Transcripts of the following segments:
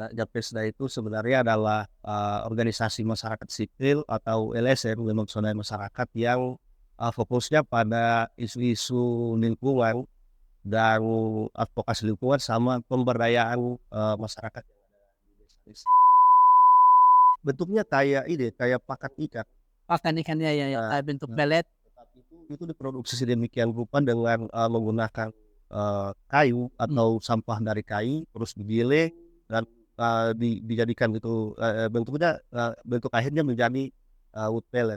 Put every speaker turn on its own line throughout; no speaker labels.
Nah, Japesda itu sebenarnya adalah organisasi masyarakat sipil atau LSM, lembaga swadaya masyarakat yang fokusnya pada isu-isu lingkungan dan advokasi lingkungan sama pemberdayaan masyarakat yang ada di desa-desa. Bentuknya kayak ini, kayak pakan ikan.
Pakan ikannya ya,
Nah,
kayak bentuk pelet.
tetapi itu diproduksi sedemikian rupa dengan menggunakan kayu
Hmm.
atau sampah dari kayu, terus digiling dan dijadikan itu bentuknya bentuk akhirnya menjadi wood pellet.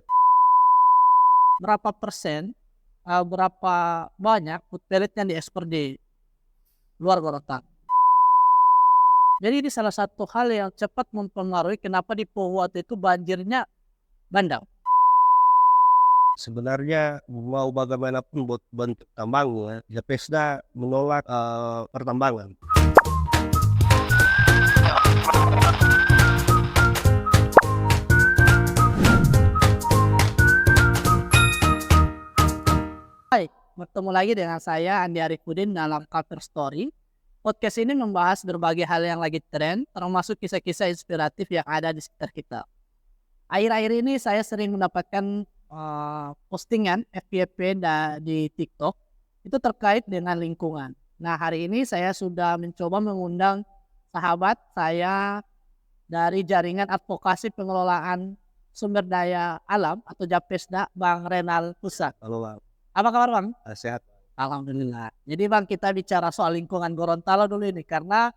Berapa persen, berapa banyak food pellet yang diekspor di luar Gorontalo? Jadi ini salah satu hal yang cepat mempengaruhi kenapa di Pohuat itu banjirnya bandang.
Sebenarnya mau bagaimanapun buat bentuk tambangnya, Japesda menolak pertambangan.
Hai, bertemu lagi dengan saya Andi Arifudin dalam Cover Story. Podcast ini membahas berbagai hal yang lagi tren, termasuk kisah-kisah inspiratif yang ada di sekitar kita. Akhir-akhir ini saya sering mendapatkan postingan FYP di TikTok itu terkait dengan lingkungan. Nah, hari ini saya sudah mencoba mengundang sahabat saya dari jaringan advokasi pengelolaan sumber daya alam atau Japesda, Bang Renal Pusat.
Kalau Bang,
Apa kabar, Bang?
sehat.
Alhamdulillah. Jadi Bang, kita bicara soal lingkungan Gorontalo dulu ini, karena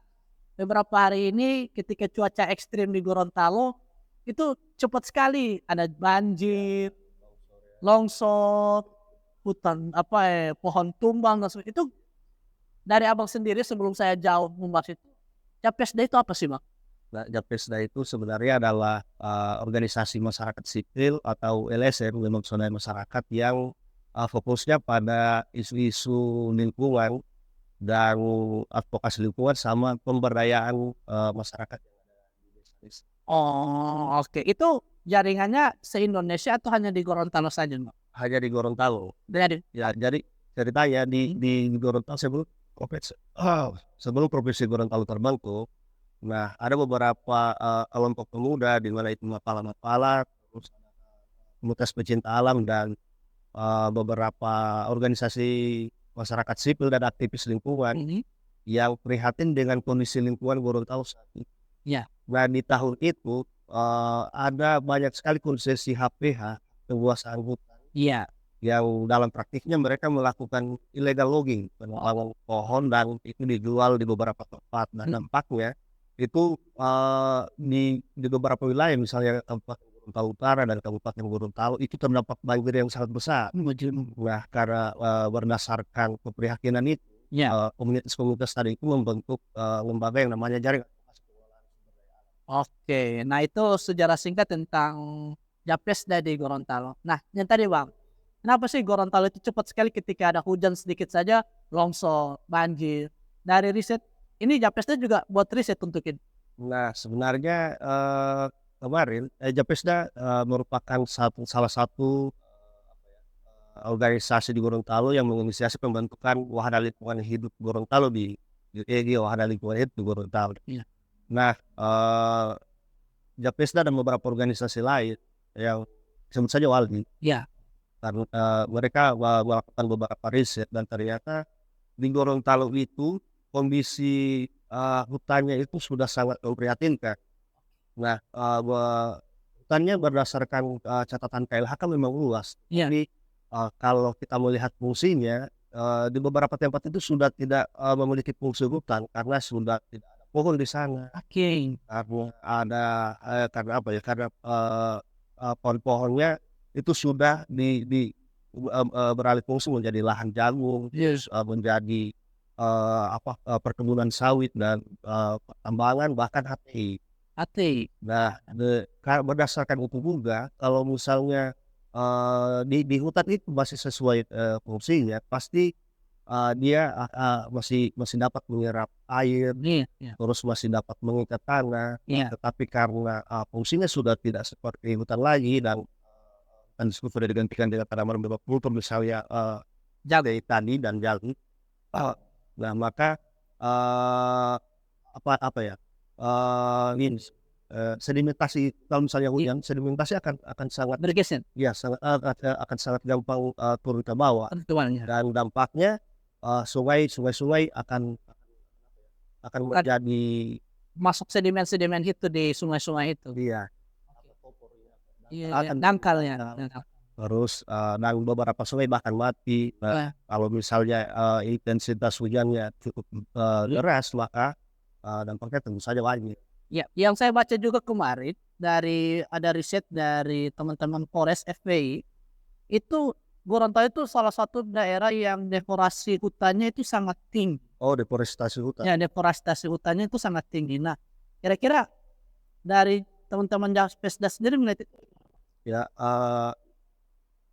beberapa hari ini ketika cuaca ekstrim di Gorontalo itu cepat sekali ada banjir, longsor, hutan pohon tumbang dan sebagainya. Itu dari Abang sendiri sebelum saya jauh membahas itu, Japesda itu apa sih, Bang?
Nah, Japesda itu sebenarnya adalah organisasi masyarakat sipil atau LSM, lembaga swadaya masyarakat yang fokusnya pada isu-isu lingkungan dan advokasi lingkungan sama pemberdayaan masyarakat yang ada di desa-desa.
Oh, oke. Itu jaringannya se-Indonesia atau hanya di Gorontalo saja, Bang?
Hanya di Gorontalo.
Jadi,
Ya, jadi ceritanya di Gorontalo sebelum provinsi Gorontalo terbentuk, nah ada beberapa kelompok pemuda di mana itu Mapala-Mapala, terus ada komunitas pecinta alam dan beberapa organisasi masyarakat sipil dan aktivis lingkungan
ini,
yang prihatin dengan kondisi lingkungan Gorontalo saat ini.
ya,
Nah, di tahun itu ada banyak sekali konsesi HPH, penguasaan hutan,
iya.
yang dalam praktiknya mereka melakukan illegal logging, penebangan pohon dan itu dijual di beberapa tempat. Nah, dampaknya itu di beberapa wilayah misalnya Kabupaten Gorontalo Utara dan Kabupaten Gorontalo itu terdapat banjir yang sangat besar. Nah, karena berdasarkan keprihatinan itu
Ya.
komunitas-komunitas tadi itu membentuk lembaga yang namanya Jaringan Advokasi Pengelolaan Sumber Daya Alam.
Oke, nah itu sejarah singkat tentang Japesda di Gorontalo. Nah, yang tadi Bang, kenapa sih Gorontalo itu cepat sekali ketika ada hujan sedikit saja longsor, banjir? Dari riset, ini Japesda juga buat riset untuk ini.
Nah, sebenarnya kemarin Japesda merupakan salah satu organisasi di Gorontalo yang menginisiasi pembentukan Wahana Lingkungan Hidup Gorontalo di Wahana Lingkungan Hidup di Gorontalo.
Iya.
Nah, Japesda dan beberapa organisasi lain yang sebut saja Walhi,
Iya.
karena mereka melakukan beberapa riset dan ternyata di Gorontalo itu kondisi hutannya itu sudah sangat memprihatinkan. Nah, hutannya berdasarkan catatan KLHK memang luas,
Iya.
tapi kalau kita melihat fungsinya di beberapa tempat itu sudah tidak memiliki fungsi hutan karena sudah tidak ada pohon di sana.
Oke.
Karena apa ya, karena pohon-pohonnya itu sudah beralih fungsi menjadi lahan jagung,
Iya.
terus menjadi perkebunan sawit dan pertambangan bahkan HTI.
Hati.
Nah, berdasarkan itu juga kalau misalnya di hutan itu masih sesuai fungsinya, pasti dia masih dapat menyerap air,
Iya. Iya.
terus masih dapat mengikat tanah.
Iya.
Tetapi karena fungsinya sudah tidak seperti hutan lagi dan hutan tersebut sudah digantikan dengan tanaman berkultur misalnya jagung tadi dan jagung. Nah, maka apa ya, ini sedimentasi kalau misalnya hujan, sedimentasi akan sangat
Bergeser
sangat akan sangat gampang turun ke bawah
tentuannya.
dan dampaknya sungai-sungai akan
Bukan
menjadi
masuk sedimen-sedimen itu di sungai-sungai itu.
iya
Iya,
akan
dangkalnya.
terus dan beberapa sungai bahkan mati. Kalau misalnya intensitas hujannya cukup deras maka dampaknya tentu saja banjir.
Ya, yang saya baca juga kemarin ada riset dari teman-teman Polres FPI, itu Gorontalo itu salah satu daerah yang deforestasi hutannya itu sangat tinggi.
Oh, deforestasi hutan.
Ya, deforestasi hutannya itu sangat tinggi. Nah, kira-kira dari teman-teman Jaspesda sendiri melihat itu?
Ya,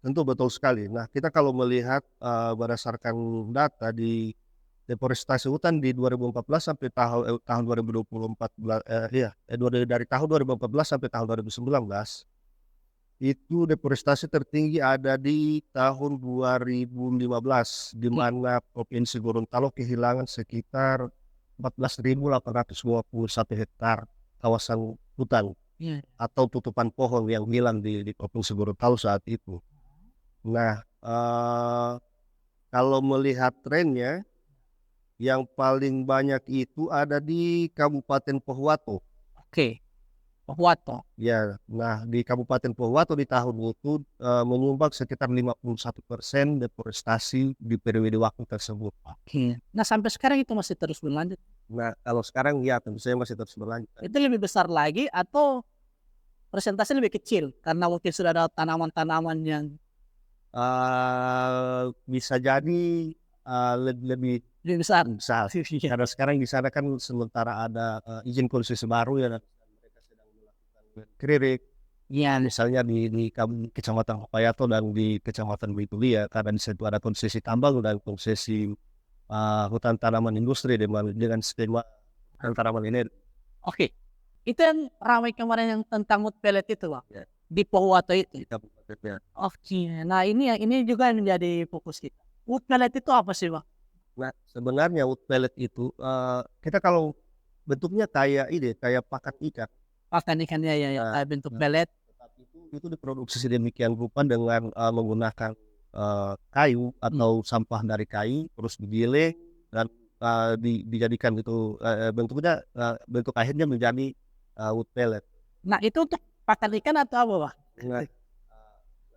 tentu betul sekali. Nah, kita kalau melihat berdasarkan data di deforestasi hutan di 2014 sampai tahun 2024 dari tahun 2014 sampai tahun 2019 itu deforestasi tertinggi ada di tahun 2015 di mana Provinsi Gorontalo kehilangan sekitar 14.821 hektar kawasan hutan atau tutupan pohon yang hilang di Provinsi Gorontalo saat itu. Nah, kalau melihat trennya yang paling banyak itu ada di Kabupaten Pohuwato.
Oke, Pohuwato.
Ya, nah di Kabupaten Pohuwato di tahun itu menyumbang sekitar 51% deforestasi di periode waktu tersebut.
Oke. Nah, sampai sekarang itu masih terus berlanjut.
Nah, kalau sekarang ya tentu saja masih terus berlanjut.
Itu lebih besar lagi atau persentase lebih kecil karena mungkin sudah ada tanaman-tanaman yang
Bisa jadi lebih
besar.
besar. Karena sekarang di sana kan sementara ada izin konsesi baru ya, dan mereka sedang melakukan kririk.
Iya,
Misalnya di Kecamatan Hopayato dan di Kecamatan Beitulia, karena di situ ada konsesi tambang dan konsesi hutan tanaman industri dengan skema hutan tanaman ini.
oke. Itu yang ramai kemarin yang tentang wood pellet itu, Bang.
Ya.
Di Pohuwato itu.
Di kabupaten.
Oke. Nah, ini juga yang menjadi fokus kita. Wood pellet itu apa sih, Bang?
Nah, sebenarnya wood pellet itu kita kalau bentuknya kayak pakan ikan.
Pakan ikannya ya, kayak bentuk pellet.
Tetapi itu diproduksi sedemikian rupa dengan menggunakan kayu atau sampah dari kayu, terus digiling dan dijadikan itu bentuk akhirnya menjadi wood pellet.
Nah, itu untuk pakan ikan atau apa, Bang?
Nah,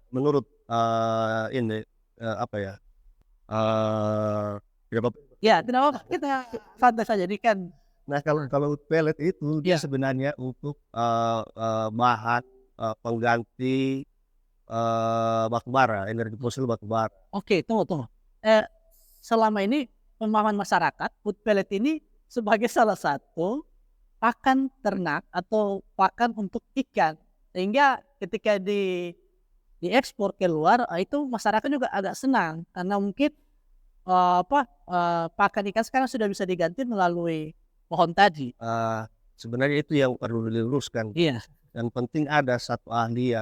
menurut ini apa ya?
Ya, tidak apa-apa. Kita santai saja. Ini kan
Nah, kalau wood pellet itu dia sebenarnya untuk bahan pengganti batu bara, energi fosil batu bara.
oke, tunggu. Selama ini pemahaman masyarakat wood pellet ini sebagai salah satu pakan ternak atau pakan untuk ikan, sehingga ketika diekspor keluar itu masyarakat juga agak senang karena mungkin pakan ikan sekarang sudah bisa diganti melalui pohon tadi.
Sebenarnya itu yang perlu diluruskan.
Iya.
Dan penting ada satu ahli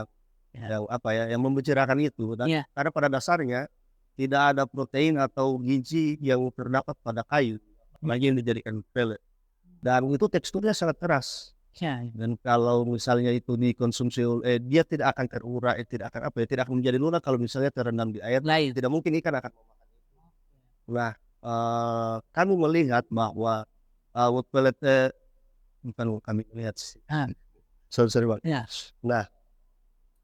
yang membicarakan itu. Dan karena pada dasarnya tidak ada protein atau gizi yang terdapat pada kayu, lagi yang dijadikan pellet. Dan itu teksturnya sangat keras. Dan kalau misalnya itu dikonsumsi, dia tidak akan terurai, tidak akan menjadi lunak kalau misalnya terendam di air. Tidak mungkin ikan akan memakan itu. Nah, kami melihat bahwa wood pellet bukan kami lihat sih. Sorry Bang. Nah,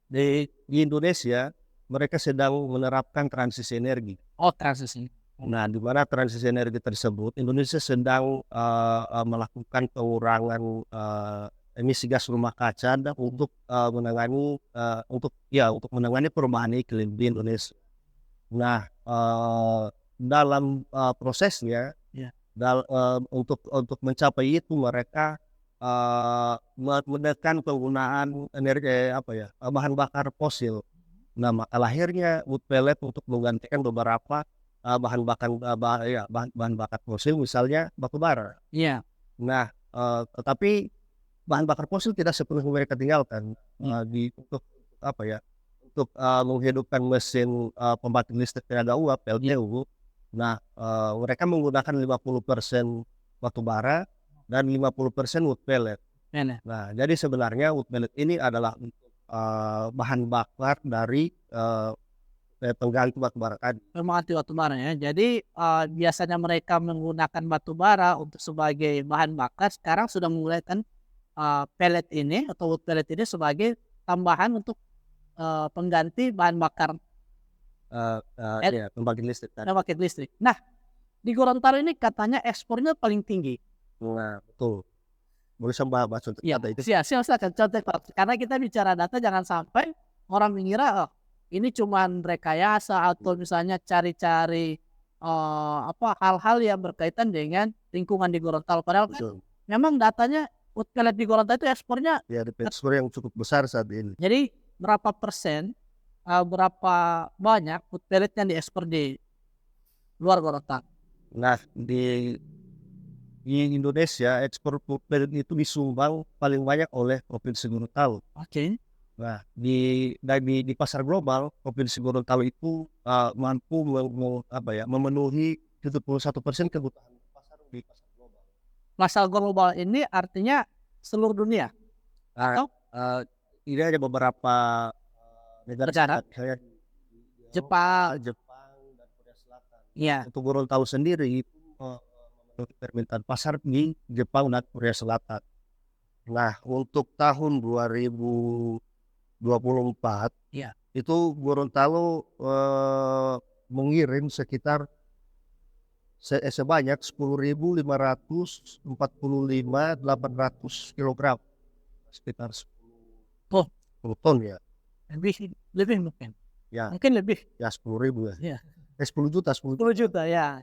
di Indonesia mereka sedang menerapkan transisi energi.
Transisi.
Nah, di mana transisi energi tersebut Indonesia sedang melakukan pengurangan emisi gas rumah kaca dan untuk menangani perubahan iklim di Indonesia. Nah, dalam prosesnya untuk mencapai itu mereka menekan penggunaan bahan bakar fosil. Nah, maka lahirnya wood pellet untuk menggantikan beberapa bahan bakar fosil, misalnya batu bara. Nah, tetapi bahan bakar fosil tidak sepenuhnya mereka tinggalkan untuk menghidupkan mesin pembangkit listrik tenaga uap (PLTU). Nah, mereka menggunakan 50% batu bara dan 50% wood pellet.
Ini.
Nah, jadi sebenarnya wood pellet ini adalah bahan bakar dari pengganti batu bara tadi.
Mengganti batu bara ya. Jadi biasanya mereka menggunakan batu bara untuk sebagai bahan bakar. Sekarang sudah menggunakan pellet ini atau wood pellet ini sebagai tambahan untuk pengganti bahan bakar
Ya, pembangkit listrik tadi.
pembangkit listrik. Nah, di Gorontalo ini katanya ekspornya paling tinggi.
Nah, betul. Boleh saya bahas untuk
Iya,
data itu?
silakan contoh Pak. Karena kita bicara data jangan sampai orang mengira ini cuman rekayasa atau misalnya cari-cari hal-hal yang berkaitan dengan lingkungan di Gorontalo. Padahal kan
Betul.
memang datanya wood pellet di Gorontalo itu ekspornya.
Ya, di ekspor yang cukup besar saat ini.
Jadi berapa persen, berapa banyak wood pellet yang diekspor di luar Gorontalo?
Nah, di Indonesia ekspor wood pellet itu disumbang paling banyak oleh Provinsi Gorontalo.
Oke.
Nah, di pasar global Provinsi Gorontalo itu mampu memenuhi 71% kebutuhan pasar di pasar global.
Pasar global ini artinya seluruh dunia.
Nah, ini ada beberapa negara, misalnya
Jepang.
dan Korea Selatan.
Iya.
Untuk Gorontalo sendiri itu memenuhi permintaan pasar di Jepang dan Korea Selatan. Nah, untuk tahun 2024
Iya.
itu Gorontalo mengirim sekitar sebanyak 10.545.800 kilogram, sekitar 10 ton ya.
Lebih mungkin.
Ya,
Mungkin lebih.
ya 10.000 ya.
Iya.
10 juta.
10 juta ya.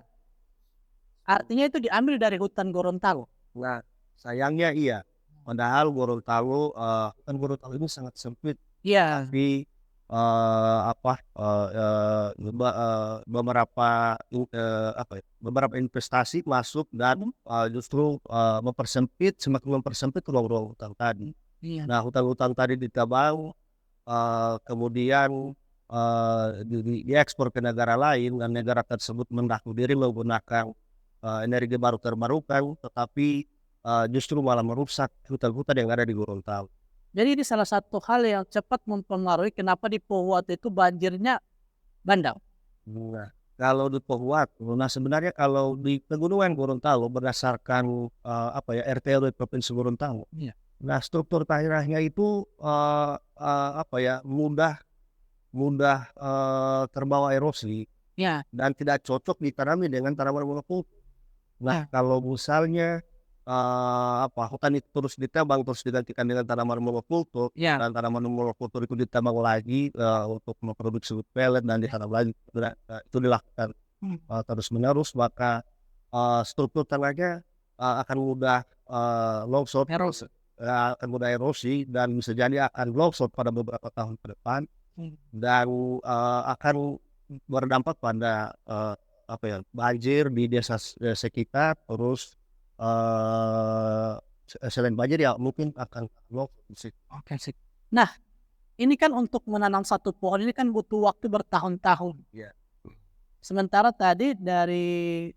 Artinya itu diambil dari hutan Gorontalo.
Nah, sayangnya iya. Padahal Gorontalo, hutan Gorontalo ini sangat sempit.
Iya.
Tapi beberapa investasi masuk dan justru semakin mempersempit ruang-ruang hutan tadi.
Iya.
Nah, hutan-hutan tadi ditebang, kemudian diekspor ke negara lain dan negara tersebut mengaku diri menggunakan energi baru terbarukan, tetapi justru malah merusak hutan-hutan yang ada di Gorontalo.
Jadi ini salah satu hal yang cepat mempengaruhi kenapa di Pohuat itu banjirnya bandang.
Nah, kalau di Pohuat, sebenarnya kalau di pegunungan Gorontalo berdasarkan RT/RW Provinsi Gorontalo.
Iya.
Nah, struktur tanahnya itu mudah terbawa erosi.
Iya.
Dan tidak cocok ditanami dengan tanaman monokultur. Nah, kalau misalnya hutan itu terus ditebang, terus digantikan dengan tanaman monokultur,
Iya.
dan tanaman monokultur itu ditebang lagi untuk memproduksi wood pellet dan ditanam lagi, itu dilakukan terus-menerus, maka struktur tanahnya akan mudah longsor, akan mudah erosi, dan bisa jadi akan longsor pada beberapa tahun ke depan, dan akan berdampak pada banjir di desa sekitar. Terus selain banjir ya mungkin akan longsor.
Oke sih. Nah, ini kan untuk menanam satu pohon ini kan butuh waktu bertahun-tahun.
Iya.
Sementara tadi dari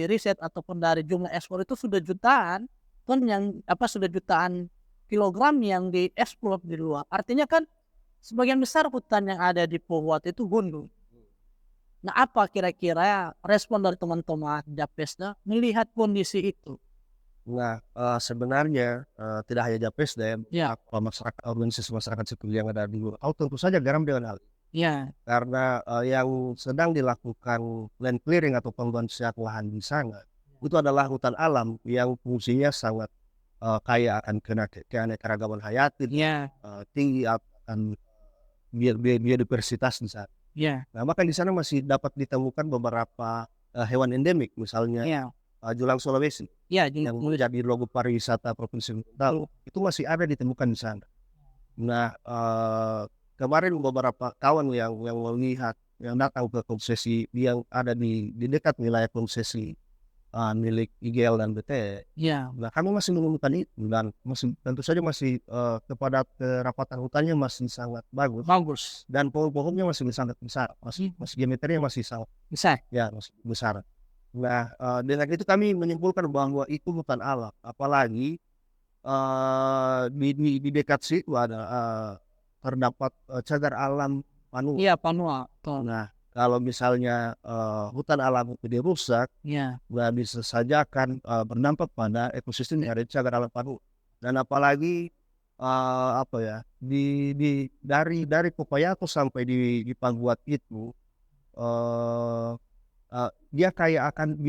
riset ataupun dari jumlah ekspor itu sudah jutaan ton sudah jutaan kilogram yang diekspor di luar. Artinya kan sebagian besar hutan yang ada di Pohuat itu gundul. Nah, apa kira-kira respon dari teman-teman Japesda melihat kondisi itu?
Nah, sebenarnya tidak hanya Japesda
Ya.
masyarakat, organisasi masyarakat sipil yang ada di Gorontalo tentu saja geram dengan hal ini.
Ya.
Karena yang sedang dilakukan land clearing atau pembersihan lahan di sana itu adalah hutan alam yang fungsinya sangat kaya akan keanekaragaman hayati, tinggi akan biodiversitas di sana.
Ya.
Nah, maka di sana masih dapat ditemukan beberapa hewan endemik, misalnya julang Sulawesi yang menjadi logo pariwisata Provinsi Gorontalo, itu masih ada ditemukan di sana. Nah, kemarin beberapa kawan yang melihat, yang datang ke konsesi yang ada di dekat wilayah konsesi milik IGL dan BT. Nah, kami masih menemukan itu, dan tentu saja masih kerapatan hutannya masih sangat bagus, dan pohon-pohonnya masih sangat besar, masih geometrinya masih sangat
besar.
Ya, masih besar. Nah, dengan itu kami menyimpulkan bahwa itu hutan alam, apalagi, di dekat situ ada, terdapat, cagar alam Panua.
Iya, Panua, betul.
Nah, kalau misalnya, hutan alam itu dirusak,
Iya,
nah bisa saja akan, berdampak pada ekosistem yang ada di cagar alam Panua. Dan apalagi, apa ya, dari Popayato sampai di Paguat itu, eee dia kayak akan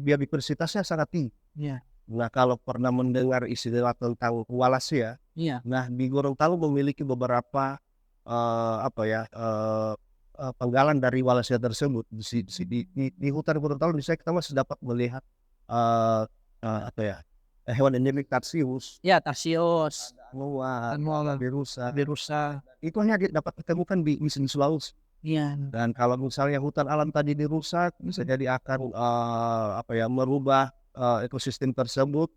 biodiversitasnya sangat tinggi.
iya,
Nah, kalau pernah mendengar istilah tentang walasia,
iya,
nah di Gorontalo memiliki beberapa, apa ya, penggalan dari walasia tersebut. Di hutan Gorontalo misalnya kita masih dapat melihat, eee apa ya, hewan endemik tarsius,
iya, Tarsius,
anoa,
Anmola,
berusa,
Derusa,
itu hanya dapat ditemukan di Sulawesi.
iya,
Dan kalau misalnya hutan alam tadi dirusak, bisa jadi akan, apa ya, merubah, ekosistem tersebut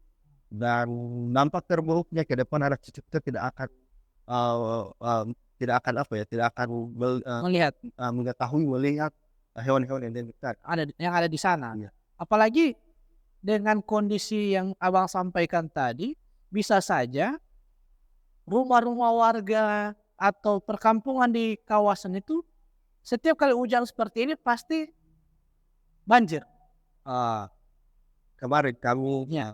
dan dampak terburuknya ke depan anak cucu kita tidak akan, eee eee, tidak akan apa ya, tidak akan
melihat
mengetahui, melihat, hewan-hewan endemik tadi.
yang ada di sana.
Iya.
Apalagi dengan kondisi yang Abang sampaikan tadi, bisa saja rumah-rumah warga atau perkampungan di kawasan itu setiap kali hujan seperti ini pasti banjir.
Eee, Kemarin kami,
Ya,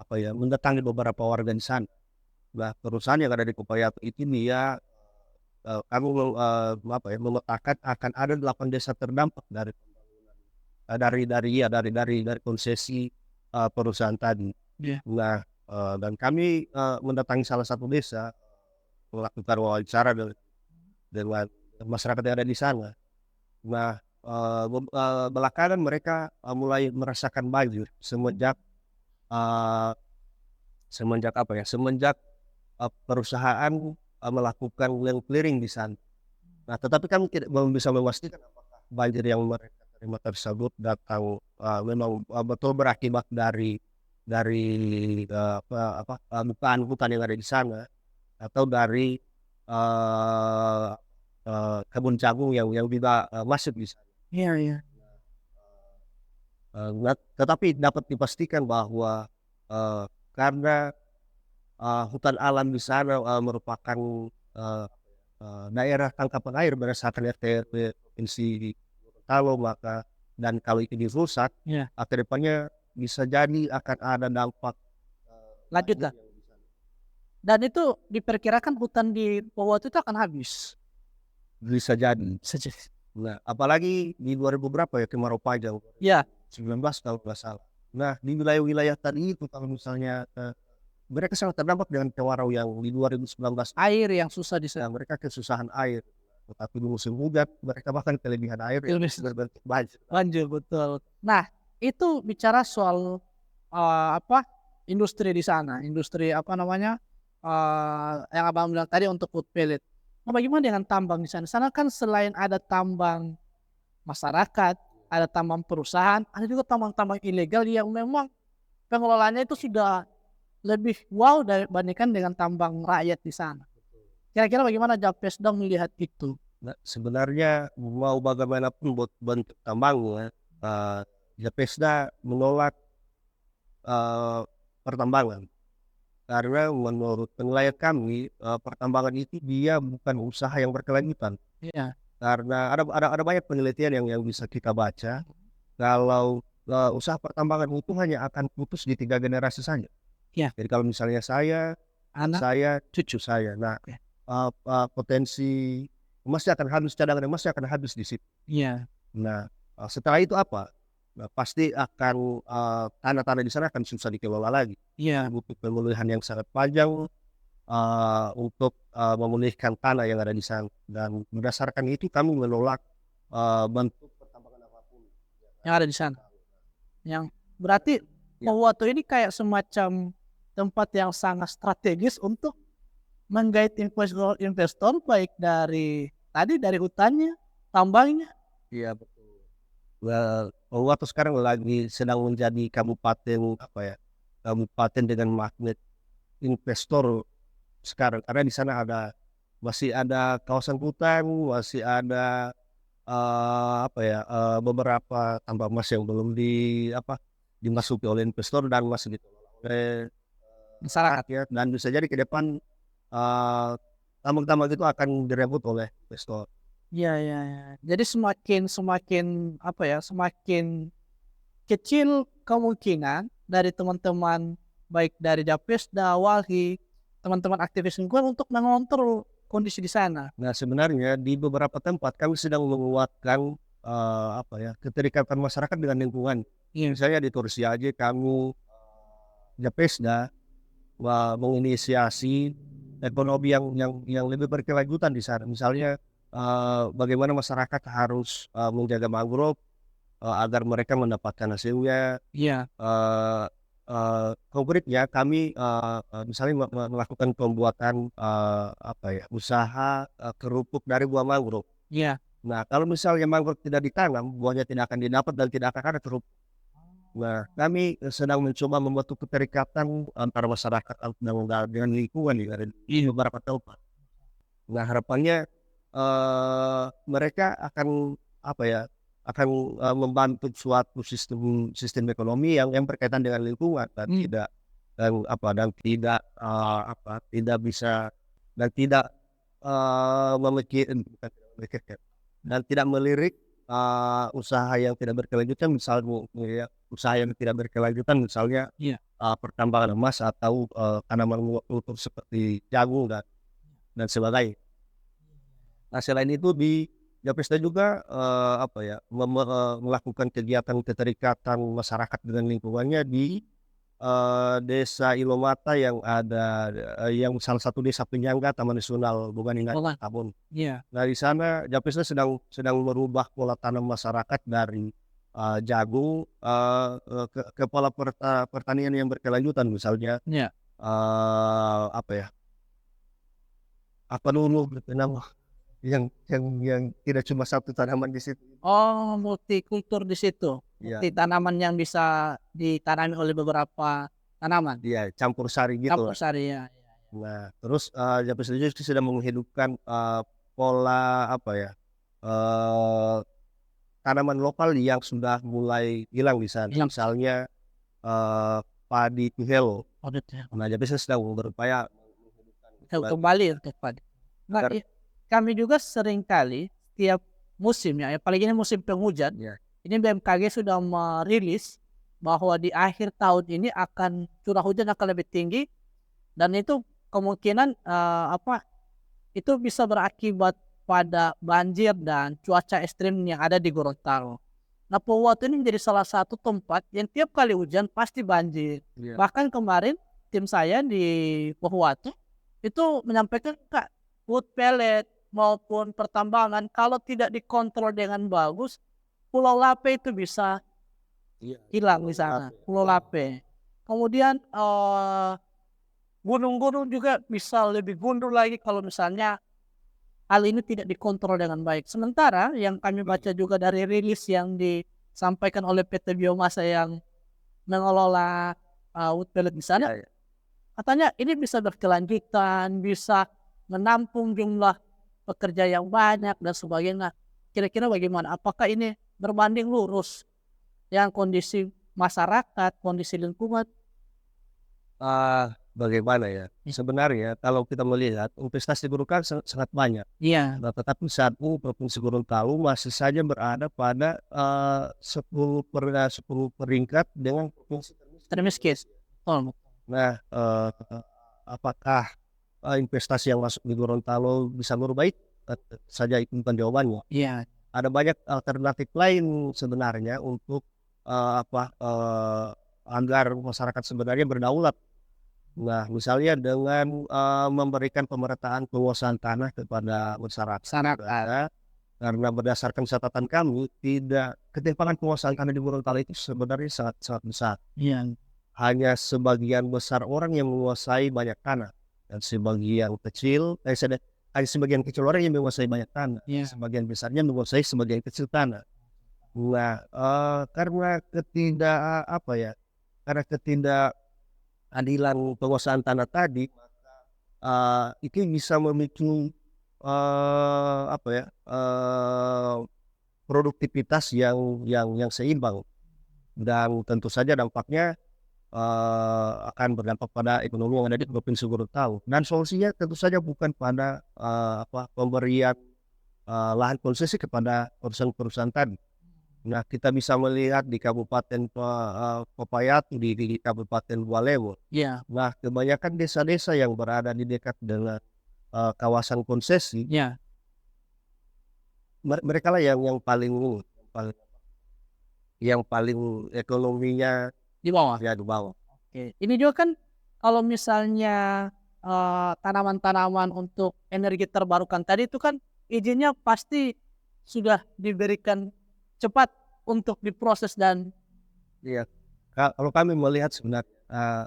apa ya, mendatangi beberapa warga di sana. Nah, perusahaan yang ada di Kupayat itu dia, kami apa ya, memetakan akan ada 8 desa terdampak dari konsesi, perusahaan tadi.
iya,
Nah, dan kami, mendatangi salah satu desa, melakukan wawancara dengan masyarakat yang ada di sana. Nah, belakangan mereka, mulai merasakan banjir eee, semenjak apa ya, semenjak, perusahaan, melakukan land clearing di sana. Nah, tetapi kami belum bisa memastikan apakah banjir yang mereka terima tersebut datang, memang, betul berakibat dari, bukaan hutan yang ada di sana atau dari, eee kebun jagung yang juga, masuk di sana.
iya, iya,
Tetapi dapat dipastikan bahwa, karena, hutan alam di sana, merupakan, eee daerah tangkapan air berdasarkan RT/RW provinsi Gorontalo, maka dan kalau itu dirusak,
iya.
ke depannya bisa jadi akan ada dampak,
Lanjut
banjir
Kak.
yang di sana.
Dan itu diperkirakan hutan di Pohuwatu itu akan habis.
Bisa jadi.
Saja.
Nah, apalagi di 2000 berapa ya, kemarau panjang,
Ya,
19 kalau nggak salah. Nah, di wilayah-wilayah tadi itu kalau misalnya, mereka sangat terdampak dengan kemarau yang di 2019.
air yang susah
Nah, mereka kesusahan air, tetapi di musim hujan mereka bahkan kelebihan air yang berbentuk banjir.
banjir, betul. Nah, itu bicara soal, apa, industri di sana, industri apa namanya, yang Abang bilang tadi untuk wood pellet. Nah, bagaimana dengan tambang di sana? Sana kan selain ada tambang masyarakat, ada tambang perusahaan, ada juga tambang-tambang ilegal yang memang pengelolaannya itu sudah lebih wow dibandingkan dengan tambang rakyat di sana. Kira-kira bagaimana Japesda melihat itu?
Nah, sebenarnya mau bagaimanapun bentuk tambangnya, Japesda menolak, eee, pertambangan. Karena menurut penilaian kami, pertambangan itu dia bukan usaha yang berkelanjutan.
Iya,
Karena ada banyak penelitian yang bisa kita baca, kalau, usaha pertambangan itu hanya akan putus di 3 generasi saja.
iya,
Jadi kalau misalnya saya,
anak,
cucu saya, nah,
oke.
potensi emasnya akan habis, cadangan emasnya akan habis di situ.
Iya,
Nah, setelah itu apa? Nah, pasti akan, tanah-tanah di sana akan susah dikelola lagi.
iya,
Butuh pemulihan yang sangat panjang, untuk, memulihkan tanah yang ada di sana dan berdasarkan itu kami menolak, bentuk pertambangan apapun.
yang ada di sana. Yang berarti
Ya.
Pohuwatu ini kayak semacam tempat yang sangat strategis untuk menggait investor-investor baik dari tadi dari hutannya, tambangnya.
Iya, betul. Uluwatu sekarang lagi sedang menjadi kabupaten, apa ya, kabupaten dengan magnet investor sekarang, karena di sana masih ada kawasan hutan, masih ada, beberapa tambang emas yang belum dimasuki oleh investor dan masih dikelola oleh
Masyarakat.
rakyat, dan bisa jadi ke depan tambang-tambang itu akan direbut oleh investor.
Iya, iya, iya. Jadi semakin semakin apa ya, semakin kecil kemungkinan dari teman-teman baik dari Japesda, Walhi, teman-teman aktivis lingkungan untuk mengontrol kondisi di sana.
Nah, sebenarnya di beberapa tempat kami sedang menguatkan keterikatan masyarakat dengan lingkungan.
Iya.
Misalnya di Tursi aja kami Japesda menginisiasi ekonomi yang lebih berkelanjutan di sana. Misalnya bagaimana masyarakat harus menjaga mangrove agar mereka mendapatkan hasilnya.
Iya.
Konkretnya kami misalnya melakukan pembuatan usaha kerupuk dari buah mangrove.
Iya.
Nah, kalau misalnya mangrove tidak ditanam, buahnya tidak akan didapat dan tidak akan ada kerupuk. Nah, kami sedang mencoba membentuk keterikatan antara masyarakat dengan lingkungan di beberapa tempat. Nah, harapannya mereka akan membantu suatu sistem ekonomi yang berkaitan dengan lingkungan dan tidak tidak bisa dan tidak memikirkan dan tidak melirik usaha yang tidak berkelanjutan, misalnya ya, usaha yang tidak berkelanjutan misalnya
Iya.
pertambangan emas atau tanaman monokultur seperti jagung dan sebagainya. Nah, selain itu di Japesta juga melakukan kegiatan keterikatan masyarakat dengan lingkungannya di Desa Ilomata yang ada yang salah satu desa penyangga Taman Nasional Bunga
Olah.
Tabon.
Iya.
Nah, di sana Japesta sedang merubah pola tanam masyarakat dari jagung ke pola pertanian yang berkelanjutan, misalnya
Iya.
apa dulu gitu nama yang tidak cuma satu tanaman di situ.
Oh, multikultur di situ.
Iya,
Multi tanaman yang bisa ditanami oleh beberapa tanaman.
iya, campur sari gitu
Campur
lah.
sari ya.
Nah, terus Japesta juga sedang menghidupkan pola eee, tanaman lokal yang sudah mulai hilang di sana.
Yang
Misalnya padi tuhelo.
audit ya.
Nah, Japesta sedang berupaya
Kembali untuk padi. Nah,
agar
kami juga sering kali setiap musim ya, apalagi ini musim penghujan,
ya,
ini BMKG sudah merilis bahwa di akhir tahun ini akan curah hujan akan lebih tinggi dan itu kemungkinan itu bisa berakibat pada banjir dan cuaca ekstrim yang ada di Gorontalo. Nah, Pohuwatu ini menjadi salah satu tempat yang tiap kali hujan pasti banjir.
ya.
Bahkan kemarin tim saya di Pohuwatu itu menyampaikan, Kak, wood pellet maupun pertambangan kalau tidak dikontrol dengan bagus, Pulau Lape itu bisa
Iya,
hilang di sana. Pulau Lape. Kemudian gunung-gunung juga bisa lebih gundul lagi kalau misalnya hal ini tidak dikontrol dengan baik. Sementara yang kami baca juga dari rilis yang disampaikan oleh PT Biomasa yang mengelola wood pellet di sana,
iya.
katanya ini bisa berkelanjutan, bisa menampung jumlah pekerja yang banyak dan sebagainya. Kira-kira bagaimana? Apakah ini berbanding lurus yang kondisi masyarakat, kondisi lingkungan?
Bagaimana ya? Sebenarnya kalau kita melihat investasi Gorontalo sangat banyak.
Iya.
Nah, tetapi saat ini Provinsi Gorontalo masih saja berada pada 10 peringkat dengan provinsi
Termiskin. Oh,
Nah, apakah investasi yang masuk di Gorontalo bisa merubah itu? Saja itu bukan jawabannya.
iya.
Ada banyak alternatif lain sebenarnya untuk agar masyarakat sebenarnya berdaulat. Nah, misalnya dengan memberikan pemerataan penguasaan tanah kepada masyarakat.
Masyarakat.
Karena berdasarkan catatan kami, ketimpangan penguasaan tanah di Gorontalo itu sebenarnya sangat sangat besar.
Iya.
Hanya sebagian besar orang yang menguasai banyak tanah dan hanya sebagian kecil orang yang menguasai banyak tanah.
Iya.
Sebagian besarnya menguasai sebagian kecil tanah. Nah, karena ketidakadilan penguasaan tanah tadi, itu bisa memicu produktivitas yang seimbang, dan tentu saja dampaknya akan berdampak pada ekonomi yang ada di Provinsi Gorontalo. Dan solusinya tentu saja bukan pada pemberian lahan konsesi kepada perusahaan-perusahaan tadi. Nah, kita bisa melihat di Kabupaten Popayat, di Kabupaten Walewon.
Iya,
Nah, kebanyakan desa-desa yang berada di dekat dengan kawasan konsesi,
iya,
mereka lah yang paling ekonominya
di bawah.
ya di bawah.
Oke. Ini juga kan kalau misalnya tanaman-tanaman untuk energi terbarukan tadi itu kan izinnya pasti sudah diberikan cepat untuk diproses dan
Iya. Kalau kami melihat sebenarnya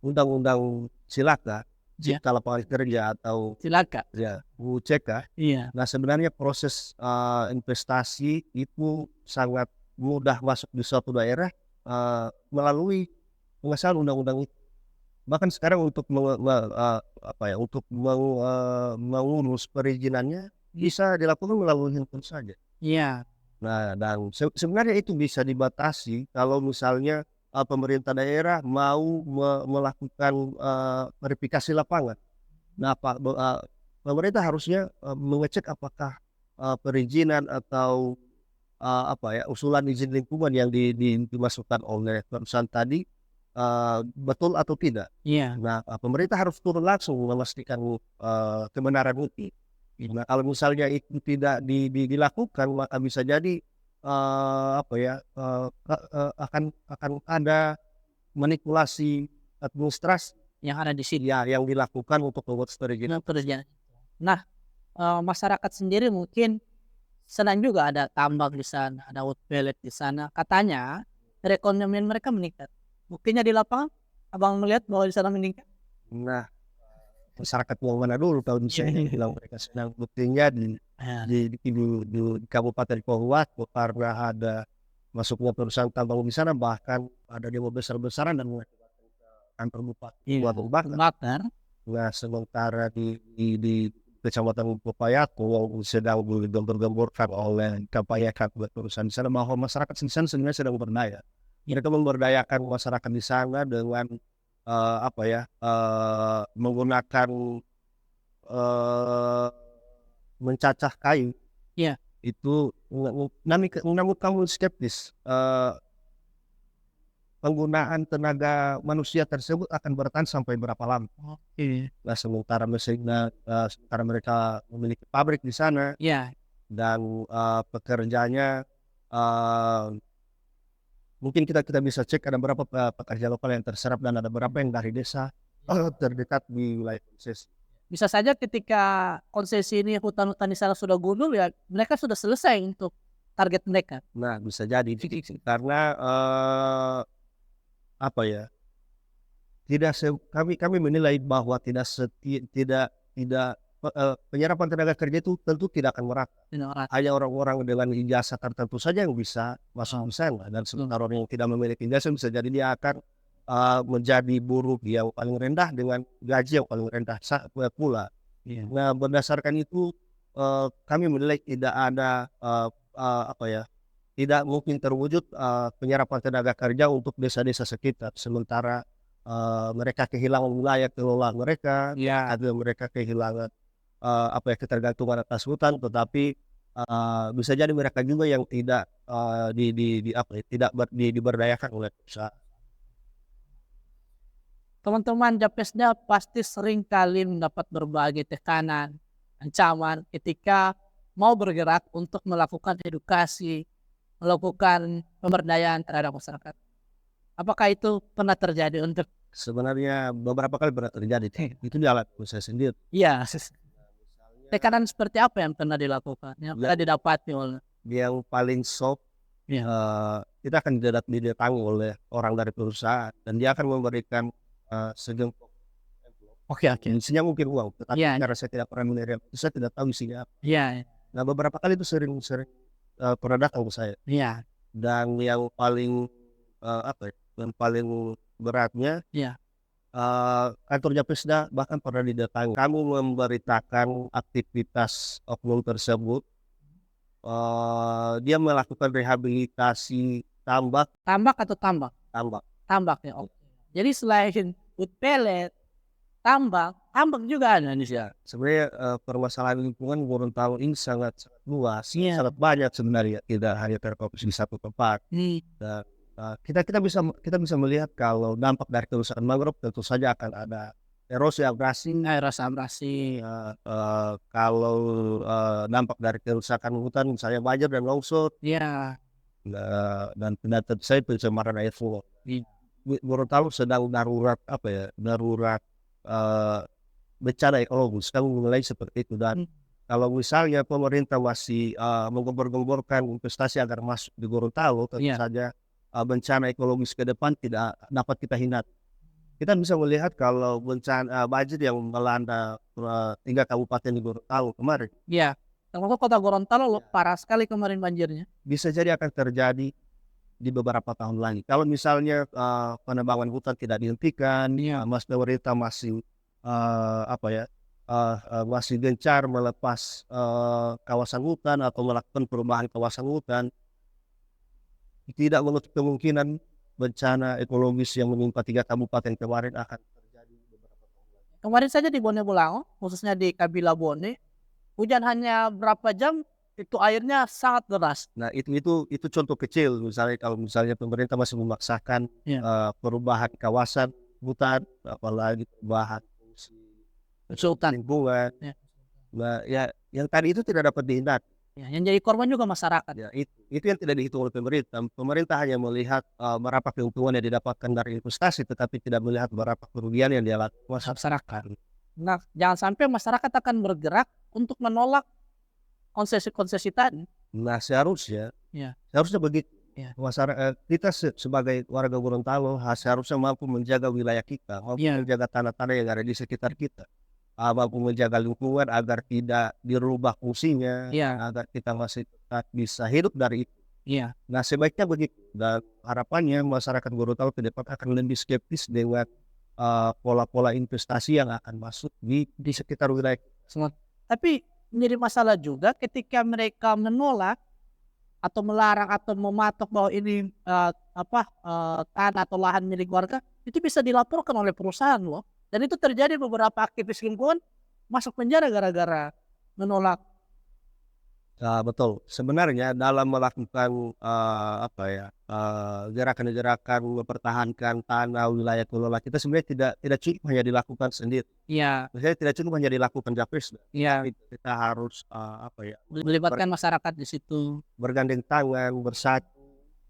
Undang-Undang Cilaka,
ya,
Cipta Lapangan Kerja atau
silakan.
ya UCK.
Iya,
Nah, sebenarnya proses investasi itu sangat mudah masuk di suatu daerah melalui pengesahan undang-undang itu. Bahkan sekarang untuk mengurus perizinannya bisa dilakukan melalui handphone saja.
iya,
Nah, dan sebenarnya itu bisa dibatasi kalau misalnya pemerintah daerah mau melakukan verifikasi lapangan. Nah, pemerintah harusnya mengecek apakah perizinan atau usulan izin lingkungan yang dimasukkan oleh perusahaan tadi betul atau tidak.
iya,
Nah, pemerintah harus turun langsung memastikan kebenaran itu. Nah, kalau misalnya itu tidak dilakukan, maka bisa jadi akan ada manipulasi administrasi
yang ada di situ.
ya yang dilakukan untuk membuat perizinan.
Pekerjaan. Nah, masyarakat sendiri mungkin senang juga ada tambak di sana, ada outlet di sana. Katanya perekonomian mereka meningkat. Buktinya di lapangan, abang melihat bahwa di sana meningkat.
Nah, masyarakat yang mana dulu kalau misalnya bilang mereka senang, buktinya
Ya,
di Kabupaten Pohuat karena ada masuknya perusahaan tambang di sana, bahkan ada demo besar-besaran dan mengakibatkan kantor bupati
iya.
terbakar.
Bakar.
Nah, sementara di Kecamatan Popayat sedang digembor-gemborkan oleh kebanyakan perusahaan di sana, bahwa masyarakat di sana sebenarnya sedang berdaya. Mereka memberdayakan masyarakat di sana dengan menggunakan mencacah kayu.
Iya.
Itu namun kamu skeptis penggunaan tenaga manusia tersebut akan bertahan sampai berapa lama.
Oke.
Nah, sementara mereka memiliki pabrik di sana
Iya.
dan pekerjanya mungkin kita bisa cek ada berapa pekerja lokal yang terserap dan ada berapa yang dari desa terdekat di wilayah konsesi.
Bisa saja ketika konsesi ini hutan-hutan di sana sudah gundul ya mereka sudah selesai untuk target mereka.
Nah, bisa jadi karena kami menilai bahwa penyerapan tenaga kerja itu tentu tidak akan merata. Hanya orang-orang dengan ijazah tertentu saja yang bisa masuk di sana, dan sementara orang yang tidak memiliki ijazah bisa jadi dia akan menjadi buruh yang paling rendah dengan gaji yang paling rendah pula.
Iya.
Nah, berdasarkan itu kami menilai tidak ada tidak mungkin terwujud penyerapan tenaga kerja untuk desa-desa sekitar, sementara mereka kehilangan wilayah kelola mereka,
Iya.
ada mereka kehilangan ketergantungan atas hutan, tetapi bisa jadi mereka juga yang tidak diberdayakan oleh perusahaan.
Teman-teman Japesda pasti sering kali mendapat berbagai tekanan, ancaman ketika mau bergerak untuk melakukan edukasi, melakukan pemberdayaan terhadap masyarakat. Apakah itu pernah terjadi untuk?
Sebenarnya beberapa kali pernah terjadi. Itu di alat saya sendiri.
Iya. Tekanan seperti apa yang pernah dilakukan, yang pernah didapati oleh?
Yang paling shock, kita akan didatangi oleh orang dari perusahaan dan dia akan memberikan segempok envelope.
Oke.
Isinya mungkin uang, tetapi
Iya.
karena saya tidak pernah menerima itu, saya tidak tahu isinya apa.
Iya.
Nah, beberapa kali itu sering pernah datang ke saya.
Iya.
Dan yang paling beratnya,
Iya.
kantor Japesda bahkan pernah didatangi. Kami memberitakan aktivitas oknum tersebut dia melakukan rehabilitasi tambak
Tambak atau tambak?
tambak.
Tambak ya. Oke. Jadi selain wood pellet, tambak juga ada di sini.
Ya, sebenarnya permasalahan lingkungan Gorontalo ini sangat sangat luas,
Iya.
sangat banyak sebenarnya, tidak hanya terfokus di satu tempat.
Hmm.
Dan kita bisa melihat kalau dampak dari kerusakan mangrove tentu saja akan ada erosi abrasi.
Rasa abrasi.
Kalau dampak dari kerusakan hutan misalnya banjir dan longsor,
Iya.
dan tentu saja pencemaran air sumur.
Iya.
Gorontalo sedang darurat darurat bencana ekologis kan mulai seperti itu. Dan kalau misalnya pemerintah masih menggembor-gemborkan investasi agar masuk di Gorontalo, tentu
Iya.
saja bencana ekologis ke depan tidak dapat kita hindari. Kita bisa melihat kalau bencana banjir yang melanda 3 kabupaten di Gorontalo kemarin,
Iya. Termasuk kota Gorontalo parah sekali kemarin banjirnya.
bisa jadi akan terjadi di beberapa tahun lagi. Kalau misalnya penebangan hutan tidak dihentikan,
Iya.
pemerintah masih masih gencar melepas kawasan hutan atau melakukan perubahan kawasan hutan, tidak menutup kemungkinan bencana ekologis yang menimpa 3 kabupaten kemarin akan terjadi beberapa tahun lagi.
Kemarin saja di Bone Bolango, khususnya di Kabila Bone, hujan hanya berapa jam itu airnya sangat deras.
Nah, itu contoh kecil. Misalnya kalau misalnya pemerintah masih memaksakan perubahan kawasan hutan, apalagi perubahan fungsi
Sultan.
lingkungan.
Ya.
Nah, ya yang tadi itu tidak dapat dihindari.
Ya, yang jadi korban juga masyarakat.
Ya, itu yang tidak dihitung oleh pemerintah. Pemerintah hanya melihat berapa keuntungan yang didapatkan dari investasi, tetapi tidak melihat berapa kerugian yang dia lakukan masyarakat.
Nah, jangan sampai masyarakat akan bergerak untuk menolak konsesi-konsesi tadi.
Nah, seharusnya begitu.
Ya.
Masyarakat kita sebagai warga Gorontalo seharusnya mampu menjaga wilayah kita, mampu menjaga tanah-tanah yang ada di sekitar kita, mampu menjaga lingkungan agar tidak dirubah fungsinya, agar kita masih tetap bisa hidup dari itu. Nah, sebaiknya begitu. Dan harapannya masyarakat Gorontalo ke depan akan lebih skeptis dengan pola-pola investasi yang akan masuk di sekitar wilayah.
Tapi menjadi masalah juga ketika mereka menolak atau melarang atau mematok bahwa ini tanah atau lahan milik warga, itu bisa dilaporkan oleh perusahaan loh. Dan itu terjadi beberapa aktivis lingkungan masuk penjara gara-gara menolak.
Betul. Sebenarnya dalam melakukan gerakan-gerakan mempertahankan tanah wilayah kelola kita sebenarnya tidak cukup hanya dilakukan sendiri.
Iya.
Maksudnya tidak cukup hanya dilakukan Japres.
Iya.
Kita harus
melibatkan masyarakat di situ,
bergandeng tangan, bersatu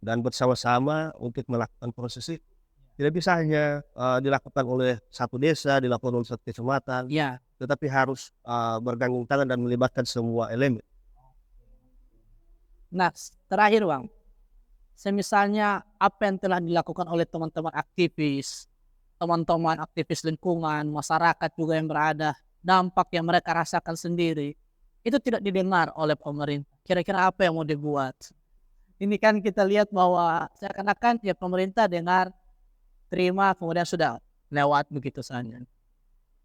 dan bersama-sama untuk melakukan proses itu. Tidak bisa hanya dilakukan oleh satu desa, dilakukan oleh satu kecamatan, tetapi harus bergandeng tangan dan melibatkan semua elemen.
Nah, terakhir Bang, semisalnya apa yang telah dilakukan oleh teman-teman aktivis lingkungan, masyarakat juga yang berada, dampak yang mereka rasakan sendiri, itu tidak didengar oleh pemerintah. Kira-kira apa yang mau dibuat? Ini kan kita lihat bahwa seakan-akan ya pemerintah dengar, terima, kemudian sudah lewat begitu saja.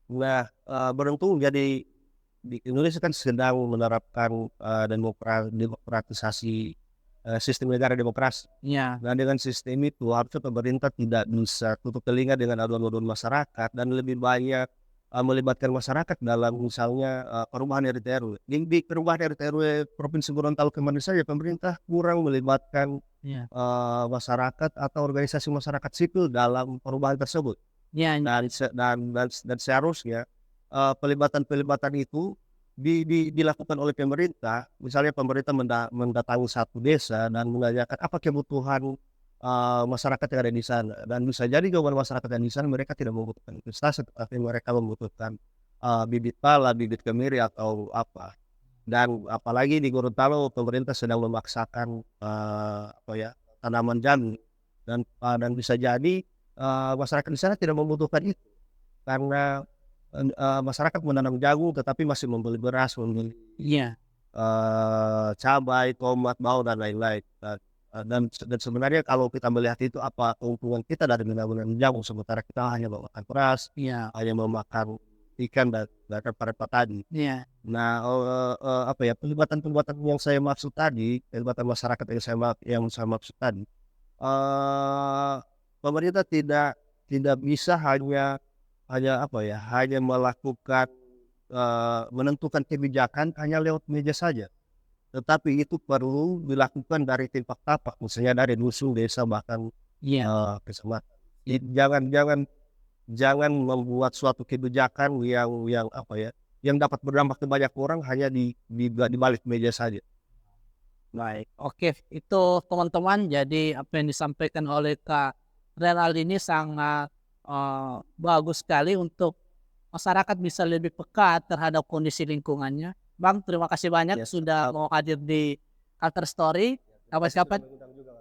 Nah, beruntung jadi di Indonesia kan sedang menerapkan demokratisasi sistem negara demokrasi. Dan dengan sistem itu harusnya pemerintah tidak bisa tutup telinga dengan aduan-aduan masyarakat dan lebih banyak melibatkan masyarakat dalam misalnya perubahan RT RW. Di perubahan RT RW Provinsi Gorontalo kemarin saja pemerintah kurang melibatkan masyarakat atau organisasi masyarakat sipil dalam perubahan tersebut. Dan seharusnya pelibatan itu dilakukan oleh pemerintah. Misalnya pemerintah mendatangi satu desa dan menanyakan apa kebutuhan masyarakat yang ada di sana. Dan bisa jadi jawaban masyarakat yang di sana mereka tidak membutuhkan investasi, tetapi mereka membutuhkan bibit pala, bibit kemiri atau apa. Dan apalagi di Gorontalo pemerintah sedang memaksakan tanaman jamu dan bisa jadi masyarakat di sana tidak membutuhkan itu karena masyarakat menanam jagung tetapi masih membeli beras, membeli cabai, tomat, bawang dan lain-lain. Dan sebenarnya kalau kita melihat itu apa keuntungan kita dari menanam jagung sementara kita hanya memakan beras, hanya memakan ikan dan para tadi.
Iya.
Nah, pelibatan-pelibatan yang saya maksud tadi, pelibatan masyarakat yang saya maksud tadi, eee, pemerintah tidak bisa hanya melakukan, menentukan kebijakan hanya lewat meja saja, tetapi itu perlu dilakukan dari tingkat tapak, misalnya dari dusun, desa, bahkan,
Iya.
kecamatan. Jangan membuat suatu kebijakan yang dapat berdampak ke banyak orang hanya di balik meja saja.
Baik, oke. Itu teman-teman, jadi apa yang disampaikan oleh Kak Renald ini sangat bagus sekali untuk masyarakat bisa lebih peka terhadap kondisi lingkungannya. Bang, terima kasih banyak
Yes,
sudah mau hadir di Culture Story. Kapan-kapan,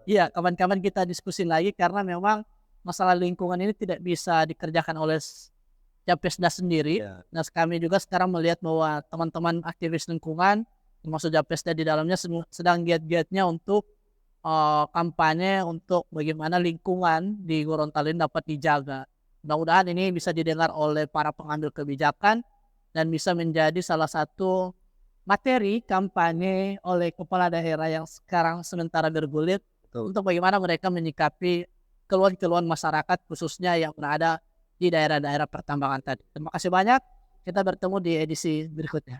iya, kapan-kapan kita diskusi lagi karena memang masalah lingkungan ini tidak bisa dikerjakan oleh Japesda sendiri.
Ya,
Nah, kami juga sekarang melihat bahwa teman-teman aktivis lingkungan termasuk Japesda di dalamnya sedang giat-giatnya untuk kampanye untuk bagaimana lingkungan di Gorontalo ini dapat dijaga. Mudah-mudahan ini bisa didengar oleh para pengambil kebijakan dan bisa menjadi salah satu materi kampanye oleh kepala daerah yang sekarang sementara bergulir
betul.
untuk bagaimana mereka menyikapi keluhan-keluhan masyarakat khususnya yang berada di daerah-daerah pertambangan tadi. Terima kasih banyak. Kita bertemu di edisi berikutnya.